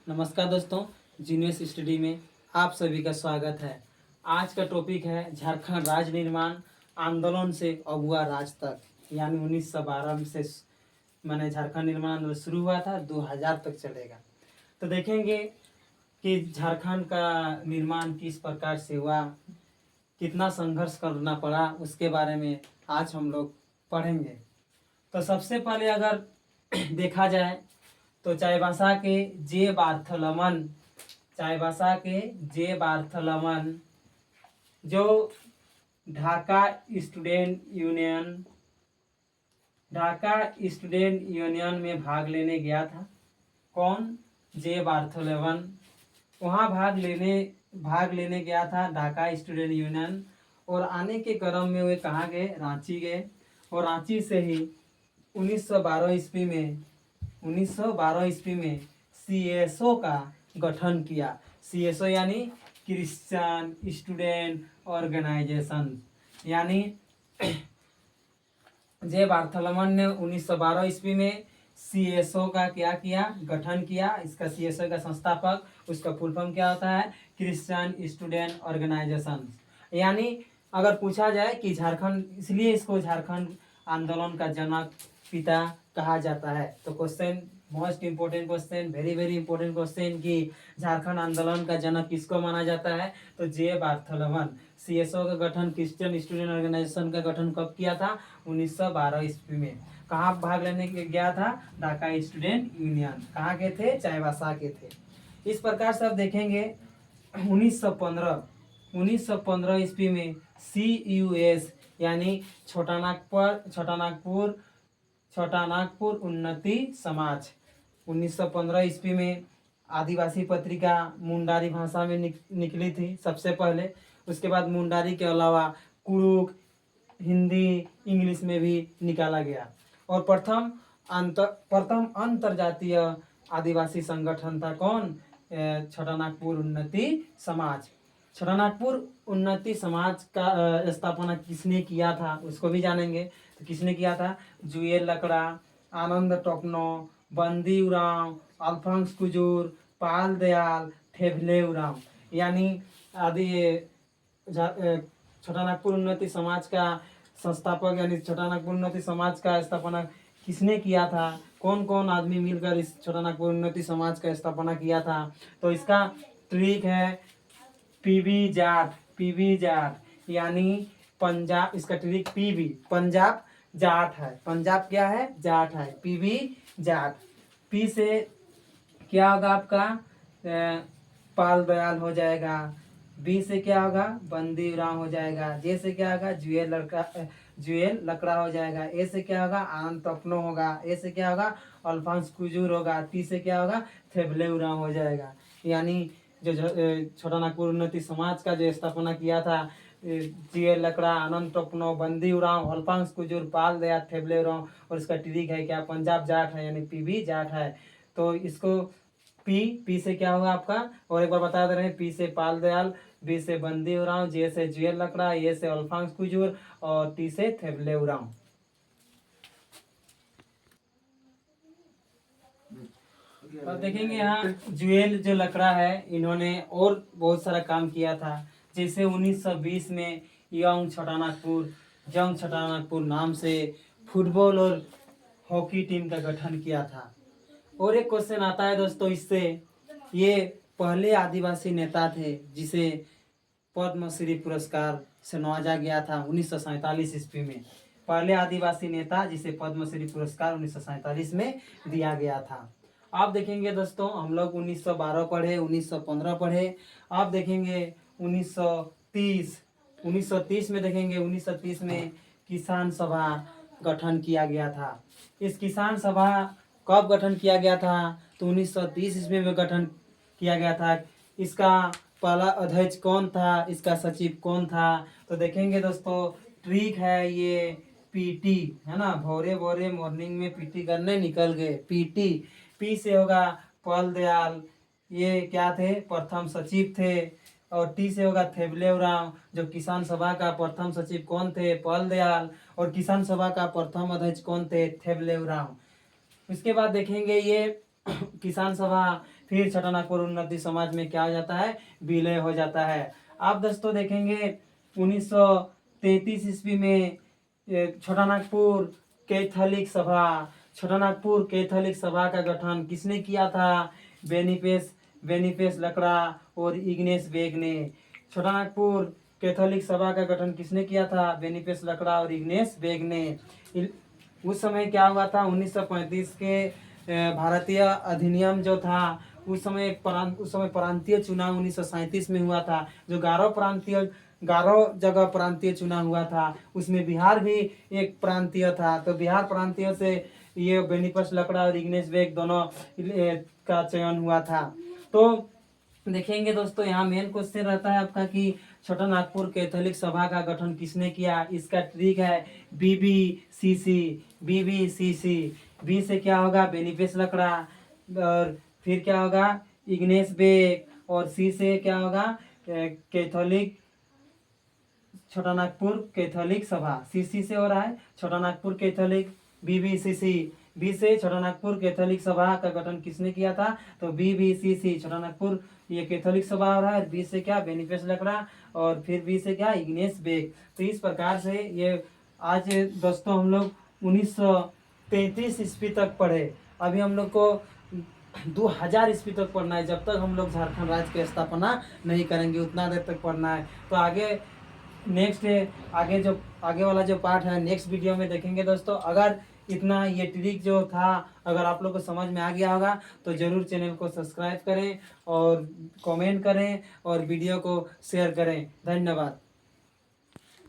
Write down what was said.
नमस्कार दोस्तों, genius study में आप सभी का स्वागत है। आज का टॉपिक है झारखंड राज्य निर्माण आंदोलन से अगुआ राज तक, यानी 1912 से मैंने झारखंड निर्माण आंदोलन शुरू हुआ था, 2000 तक चलेगा। तो देखेंगे कि झारखंड का निर्माण किस प्रकार से हुआ, कितना संघर्ष करना पड़ा, उसके बारे में आज हम लोग पढ़ेंगे। तो सबसे पहले अगर देखा जाए तो चाईबासा के जे बार्थलमन जो ढाका स्टूडेंट यूनियन में भाग लेने गया था। कौन? जे बार्थलमन वहाँ भाग लेने गया था ढाका स्टूडेंट यूनियन। और आने के क्रम में वे कहाँ गए? रांची गए। और रांची से ही 1912 ईस्वी में सीएसओ का गठन किया। सीएसओ यानी क्रिश्चियन स्टूडेंट ऑर्गेनाइजेशन। यानी जे बार्थलमन ने 1912 ईस्वी में सीएसओ का क्या किया? गठन किया। इसका सीएसओ का संस्थापक, उसका फुल फॉर्म क्या होता है? Christian student organisation. यानी अगर पूछा जाए कि झारखंड, इसलिए इसको झारखंड आंदोलन का जनक पिता कहा जाता है। तो question, most important question, very very important question कि झारखंड आंदोलन का जनक किसको माना जाता है? तो जे बार्थलमन। सीएसओ का गठन, क्रिश्चियन स्टूडेंट ऑर्गेनाइजेशन का गठन कब किया था? 1912 ईस्वी में। कहाँ भाग लेने गया था? Dhaka student union. कहाँ के थे? चाईबासा के थे। इस प्रकार से आप देखेंगे 1915 ईस्वी में CUS यानी छोटा नागपुर उन्नति समाज। 1915 ईस्वी में आदिवासी पत्रिका मुंडारी भाषा में निकली थी सबसे पहले। उसके बाद मुंडारी के अलावा कुड़ुक, हिंदी, इंग्लिश में भी निकाला गया। और प्रथम अंतरजातीय आदिवासी संगठन था कौन? छोटा नागपुर उन्नति समाज। छोटा नागपुर उन्नति समाज का स्थापना किसने किया था उसको भी जानेंगे। तो किसने किया था? जुएल लकड़ा, आनंद टोपनो, बंदी उरांव, अल्फांस कुजूर, पाल दयाल, ठेभले उरांव। यानी आदि छोटा नागपुर उन्नति समाज का संस्थापक, यानी छोटा नागपुर उन्नति समाज का स्थापना किसने किया था? कौन कौन आदमी मिलकर इस छोटा नागपुर उन्नति समाज का स्थापना किया था? तो इसका ट्रिक है पीबी जाट यानी पंजाब। इसका ट्रिक पीबी, पंजाब जाट है। पंजाब क्या है? जाट है। पीबी जाट। पी से क्या होगा आपका? पाल दयाल हो जाएगा। बी से क्या होगा? बंदी उरांव हो जाएगा। जे से क्या होगा? जुएल लकड़ा हो जाएगा। ए से क्या होगा? आनंद तपनो होगा। ए से क्या होगा? अल्फांस कुजूर होगा। टी से क्या होगा? थेबले उरांव हो जाएगा। यानी जो छोटा नागपुर उन्नति समाज का जो स्थापना किया था, जुएल लकड़ा, आनंद टोपनो, बंदी उरांव, अल्फांस कुजूर, पाल दयाल, थेबले उरांव। और इसका ट्रिक है क्या? पंजाब जाट है, यानी पीबी जाट है। तो इसको पी से क्या होगा आपका? और एक बार बता दे रहे हैं, पी से पाल दयाल, बी से बंदी उरांव, जे से जुएल लकड़ा, ए से अल्फांस कुजूर और टी से थेबले उरांव। अब देखेंगे यहाँ जुएल जो लकड़ा है, इन्होंने और बहुत सारा काम किया था। जैसे 1920 में जंग छोटा नागपुर नाम से फुटबॉल और हॉकी टीम का गठन किया था। और एक क्वेश्चन आता है दोस्तों इससे, ये पहले आदिवासी नेता थे जिसे पद्मश्री पुरस्कार से नवाजा गया था 1947 ईस्वी में। पहले आदिवासी नेता जिसे पद्मश्री पुरस्कार 1947 में दिया गया था। आप देखेंगे दोस्तों, हम लोग 1912 पढ़े, 1915 पढ़े। आप देखेंगे 1930 में देखेंगे 1930 में किसान सभा गठन किया गया था। इस किसान सभा कब गठन किया गया था? तो 1930 ईस्वी में गठन किया गया था। इसका पहला अध्यक्ष कौन था? इसका सचिव कौन था? तो देखेंगे दोस्तों, ट्रिक है ये पीटी है ना। भोरे भोरे मॉर्निंग में पीटी करने निकल गए। पीटी। पी से होगा पाल दयाल, ये क्या थे? प्रथम सचिव थे। और टी से होगा थेबले उरांव, जो किसान सभा का प्रथम सचिव कौन थे? पाल दयाल। और किसान सभा का प्रथम अध्यक्ष कौन थे? थेबले उरांव। उसके बाद देखेंगे ये किसान सभा फिर छोटा नागपुर उन्नति समाज में क्या हो जाता है, विलय हो जाता है। आप दोस्तों देखेंगे 1933 ईस्वी में छोटा नागपुर कैथोलिक सभा, छोटा नागपुर कैथोलिक सभा का गठन किसने किया था, बेनिफेस लकड़ा और इग्नेस बेग ने। छोटा नागपुर कैथोलिक सभा का गठन किसने किया था, बेनिफेस लकड़ा और इग्नेस बेग ने। उस समय क्या हुआ था, 1935 के भारतीय अधिनियम जो था, उस समय प्रांतीय चुनाव 1937 में हुआ था, जो गारो जगह प्रांतीय चुनाव हुआ था, उसमें बिहार भी एक प्रांतीय था। तो बिहार प्रांतीय से ये बेनिफेस लकड़ा और इग्नेस बेग दोनों का चयन हुआ था। तो देखेंगे दोस्तों, यहाँ मेन क्वेश्चन रहता है आपका कि छोटा नागपुर कैथोलिक सभा का गठन किसने किया। इसका ट्रिक है बीबीसीसी। बीबीसीसी, बी से क्या होगा, बेनिफेस लकड़ा, और फिर क्या होगा, इग्नेस बेग, और सी से क्या होगा, कैथोलिक छोटा नागपुर कैथोलिक सभा। सीसी से हो रहा है छोटा नागपुर कैथोलिक, बीबीसीसी। बी से छोटा नागपुर कैथोलिक सभा का गठन किसने किया था, तो बीबीसीसी छोटा नागपुर ये कैथोलिक सभा हो रहा है। बी से क्या, बेनिफेस लकड़ा, और फिर बी से क्या, इग्नेस बेग। तो इस प्रकार से ये आज दोस्तों हम लोग 1933 ईस्वी तक पढ़े। अभी हम लोग को 2000 ईस्वी तक पढ़ना है। जब तक हम लोग झारखंड राज्य की स्थापना नहीं करेंगे उतना देर तक पढ़ना है। तो आगे नेक्स्ट आगे वाला जो पार्ट है नेक्स्ट वीडियो में देखेंगे दोस्तों। अगर इतना ये ट्रिक जो था अगर आप लोग को समझ में आ गया होगा तो ज़रूर चैनल को सब्सक्राइब करें और कमेंट करें और वीडियो को शेयर करें। धन्यवाद।